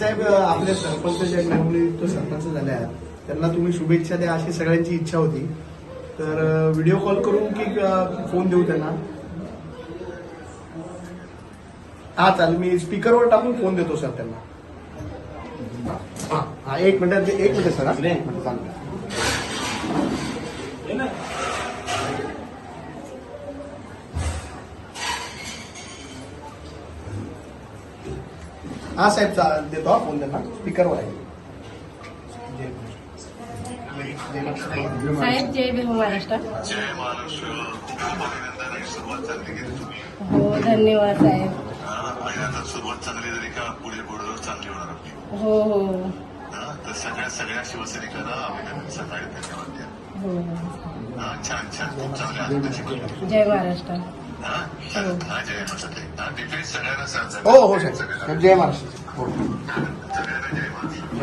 साहेब आपल्या सरपंच ज्या मेहुणी तो सरपंच झाल्या आहेत त्यांना तुम्ही शुभेच्छा द्या अशी सगळ्यांची इच्छा होती. तर व्हिडिओ कॉल करून की फोन देऊ त्यांना? हा चालेल, मी स्पीकरवर टाकून फोन देतो सर त्यांना. हा एक मिनिट सर. हा साहेब देतो हा फोन त्यांना, स्पीकरवर आहे. साहेब जय भीम महाराष्ट्र. जय महाराष्ट्र. अभिनंदन आणि सुरुवात चांगली केली तुम्ही. हो धन्यवाद साहेब. आणि आता सुरुवात चांगली झाली का पुढे पुढे चांगली होणार आपली. हो हो तर सगळ्या शिवसैनिकांना अभिनंदन, सकाळी धन्यवाद द्या. हो छान छान, खूप चांगल्या आनंदाची गोष्ट. जय महाराष्ट्र. हा जय महाराष्ट्र. डिफेन्स सगळ्यांना साथ झाला. हो हो साहेब, जय महाराष्ट्र. सगळ्यांना जय महाराष्ट्र.